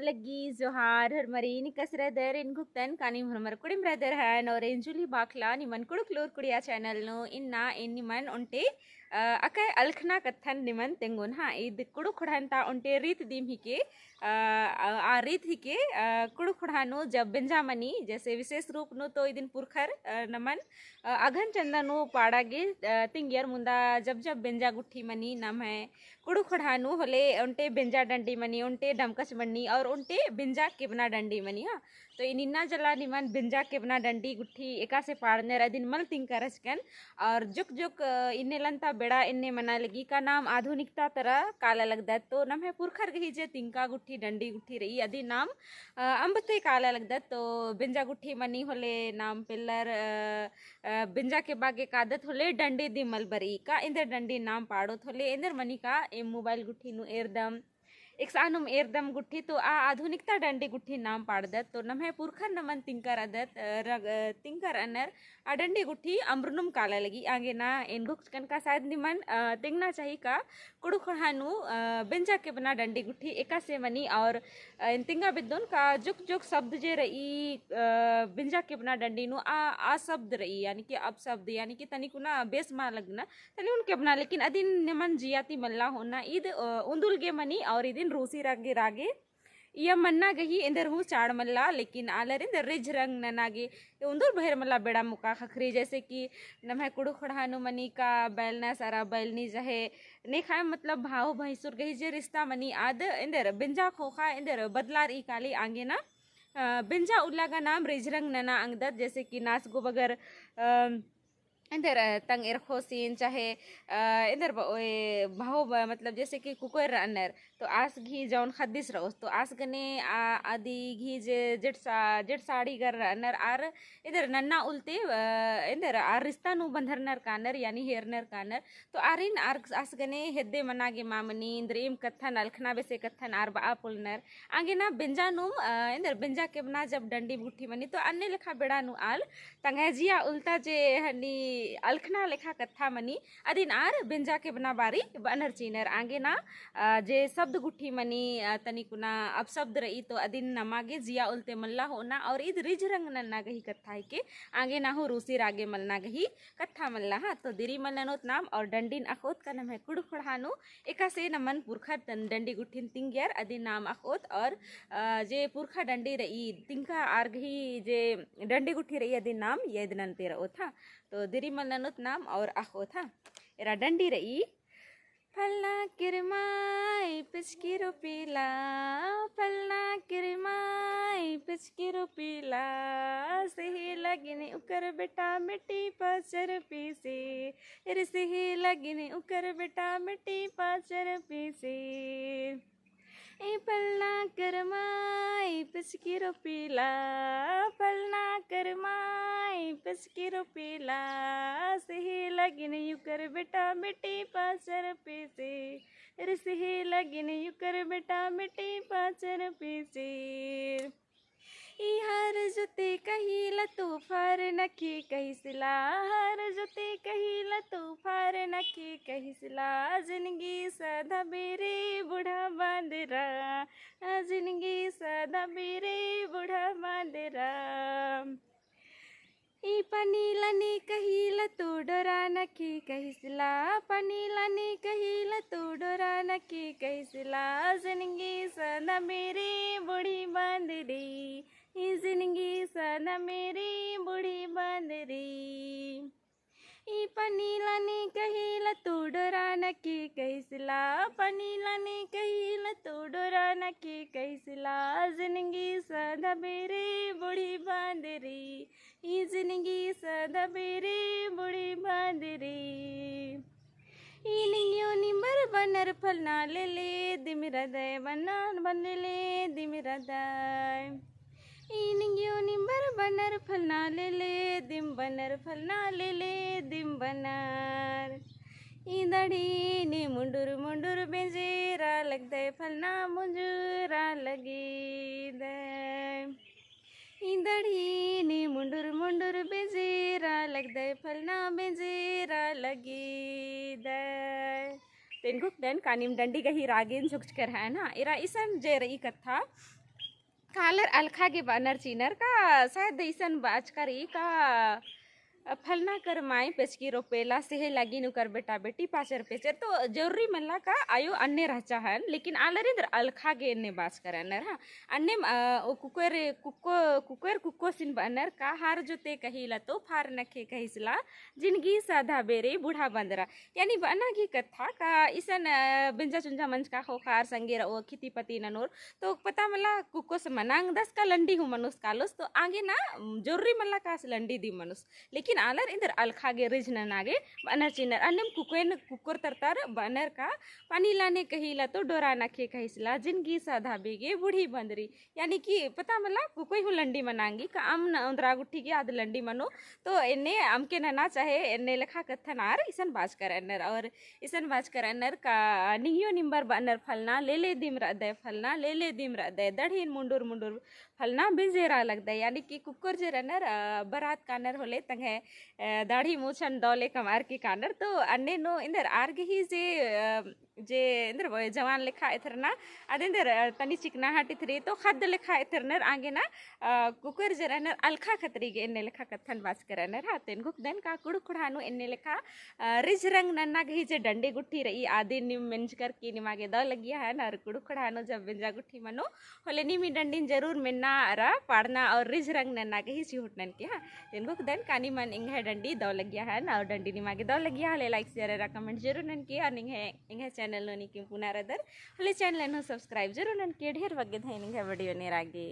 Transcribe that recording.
lagi Zohar Hermarini kasradar in guptan kani humar kudim brother han or enjuli bakla ni man kuduk lur kudia channel no inna in man onte akai alkhna kathan niman tengun ha id kuduk khudanta onte रीत dim hike आ रीत हिके कुड़ुक खुड़ानो जब बेंजामनी जैसे विशेष रूप no तो इदिन पुरखर नमन अघन चंदा no पाड़ागे तिंगियर मुंदा जब जब बेंजा गुट्ठी मनी नम है कुड़ुक खुड़ानो होले उनटे बेंजा डंडी मनी उनटे डमकच मनी और उनटे बेंजा केबना डंडी मनी हाँ तो इनिन्ना जला निमन बेंजा केबना डंडी गुट्ठी एका से पाड़ने रदिन मल तिंग करचकन और जुक जुक इन्ने लंता बेड़ा इन्ने मना लगी का नाम आधुनिकता तरह काला लगदा तो नम है पुरखर गही जे तिंका गुट्ठी डंडी गुट्ठी रही अदी नाम अंबते काला लगदा तो बेंजा गुट्ठी मनी होले नाम पिल्लर बेंजा के बागे कादत होले डंडी दी मलबरी का इंदर डंडी नाम पाड़ो थोले इंदर मनी का ए मोबाइल गुट्ठी नु एरदम एक सानुम एरदम गुट्ठी तो आ आधुनिकता डंडी गुट्ठी नाम पाड़दत तो नम है पुरखर नमन तिंकर अदत तिंकर अनर आ डंडी गुट्ठी अमृनुम काला लगी आगे ना इनगुकन का शायद निमन तिंगना चाहिए का कुड़ु खड़ानु बेंजा के बना डंडी गुट्ठी एका से मनी और इन तिंगा बिदुन का जुक जुक शब्द जे रही बेंजा के बना डंडी नु आ शब्द रही यानी कि अब शब्द यानी कि तनिक ना बेस मा लगना तनी उनके बना लेकिन अदिन निमन जियाती मल्ला होना ईद उंदुल गे मनी और इदिन रूसी रागे रागे यह मन्ना गही इंदर हूँ चाड़ मल्ला लेकिन आलर इंदर रिझ रंग ननागे उंदुर बहर मल्ला बेड़ा मुका खखरी जैसे कि नम है कुड़ु खड़ानु मनी का बैलना सारा बैलनी जहे ने खाए मतलब भाव भैंसुर गही जे रिश्ता मनी आद इंदर बिंजा खोखा इंदर बदलार ई काली आगे ना बिंजा उल्ला का नाम रिझ रंग नना अंगदत जैसे कि नाच गो बगर इंदर तंग इरखोसीन चाहे इंदर भाव मतलब जैसे कि कुकर अनर तो आस घी जौन खदिस रहो तो आस गने आदि घी जे जेट साड़ी कर अनर आर इधर नन्ना उल्टे इंदर आर रिश्ता नु बंधरनर कानर यानी हेरनर कानर तो आरिन आर आस गने हेदे मनागे मामनी इंद्रेम कथन अलखना बेसे कथन आर बा पुलनर आगे ना बेंजा नु इंदर बेंजा के बना जब डंडी बुट्ठी मनी तो अन्य लेखा बेड़ा नु आल तंगजिया उल्टा जे हनी अलखना लेखा कथा मनी अदिन आर बेंजा के बना बारी बनर चीनर आगे ना जे शब्द गुट्ठी मनी तनिकुना अब शब्द रही तो अदिन नमागे जिया उल्टे मल्ला होना और इद रिझ रंग नन्ना गही कथा है के आगे ना हो रूसी रागे मलना गही कथा मल्ला हाँ तो दिरी मलनोत नाम और डंडीन अखोत का नाम है कुड़ खड़ानो एका से नमन पुरखा डंडी गुट्ठिन तिंगियर अदिन नाम अखोत और जे पुरखा डंडी रही तिंका आर गही जे डंडी गुट्ठी रही अदिन नाम ये दिन तेरा था तो दिरी मलनोत नाम और अखोत था एरा डंडी रही फलना किरमाई पिचकी रोपीला फलना किरमाई पिचकी रोपीला सही लगिने उकर बेटा मिट्टी पाचर पीसे रे सही लगिने उकर बेटा मिट्टी पाचर पीसे ए पलना करमाई पिचकी रोपीला पलना करमाई पिचकी रोपीला सही लगिन युकर बेटा मिट्टी पाचर पीसे रे सही लगिन युकर बेटा मिट्टी पाचर पीसे हर जोते कहिला तू फार नखी कहिसला हर जोते कहिला तू फार नखी कहिसला जिंदगी सदा बेरे बूढ़ा बांदरा जिंदगी सदा बेरे बूढ़ा बांदरा ई पनीलनी कहिला तू डोरा नखी कहिसला पनीलनी कहिला तू डोरा नखी कहिसला जिंदगी सदा मेरी बूढ़ी बांदरी जिंदगी सदा मेरी बूढ़ी बांदरी ई पनीलनी कहिला तू डोरा नखी कहिसला पनीलनी कहिला तू डोरा नखी कहिसला जिंदगी सदा मेरी बूढ़ी बांदरी जिंदगी सदा मेरी बूढ़ी बांदरी इनियो निम्बर बनर फलना ले दिमिरदय बना बन ले दिमिरदय इनियो निम्बर बनर फलना ले दिम बनर फलना ले दिम बनर इदड़ी ने मुंडुर मुंडुर बेजेरा लग दे फलना मुंजुरा लगी दे इंदड़ी ने मुंडुर मुंडुर बेजेरा लग दे फलना बेजेरा लगी दे तेनको डन कानिम डंडी गही रागिन झुककर है ना इरा इसम जे रही कथा कालर अलखा के बानर चीनर का शायद ऐसन बाजकारी का फलना कर माई पेचकी रोपेला सेहे लगी नु कर बेटा बेटी पाचर पेचर तो जरूरी मल्ला का आयो अन्य रहचा है लेकिन आलरिंद्र अलखा के ने बास करनर हा अन्य कुकर कुको कुकर कुको सिन बनर का हार जोते कहिला तो फार नखे कहिसला जिंदगी साधा बेरे बूढ़ा बंदरा यानी बना की कथा का इसन बिंजा चुंजा मंच का होखार संगे रो खेती पति ननोर तो पता मला कुको से मनांग 10 का लंडी हूँ मनुष्य कालोस तो आगे ना जरूरी मल्ला का लंडी दी मनुष्य लेकिन आलर इंदर अलखागे रिजनन आगे बनर चिनर अन्यम कुकोन कुकुर तरतर बनर का पानी लाने कहिला तो डोरा नखे कहिसला जिंदगी साधा बेगे बूढ़ी बंदरी यानी कि पता मला कुकोई हूँ लंडी मनांगी का आम उंदरा गुट्ठी की आद लंडी मनो तो इन्ने अमके नना चाहे इन्ने लेखा कथन आर इसन बाज कर अन्नर और इसन बाज कर अन्नर का नियो निम्बर बनर फलना ले दिम रदय फलना ले दिम रदय दढ़ीन मुंडुर मुंडुर फलना बिजेरा लगता है यानी कि कुकुर जे रनर बरात कानर होले तंगे दाढ़ी मूछन दौले कमार की कानर तो अन्य नो इंदर आर्ग ही जे इंदर जवान लेखा इथरना अदिंदर तनी चिकना हाटी थरी तो खाद लेखा इथरनर आगे ना कुकुर जे रनर अलखा खतरी के इन्ने लेखा कथन बास करनर हा तेन गुक देन का कुड़ कुड़ानु इन्ने लेखा रिज रंग नन्ना गही जे डंडे गुट्ठी रही आदि निम मिंज कर की निमागे दौ लगिया है ना कुड़ कुड़ानु जब बिंजा गुट्ठी मनो होले निमी डंडीन जरूर मिन्ना अरा पाड़ना और रिज रंग नन्ना गही चिहुटनन के हा तेन गुक देन कानी मन इंगे डंडी दौ लगिया है ना और डंडी निमागे दौ लगिया है लाइक शेयर कमेंट जरूर नन के और इंगे चैनल नो निकी पुनारदर होले चैनल नो सब्सक्राइब जरूर नन के ढेर वगे धैन इंगे वीडियो नेरागे।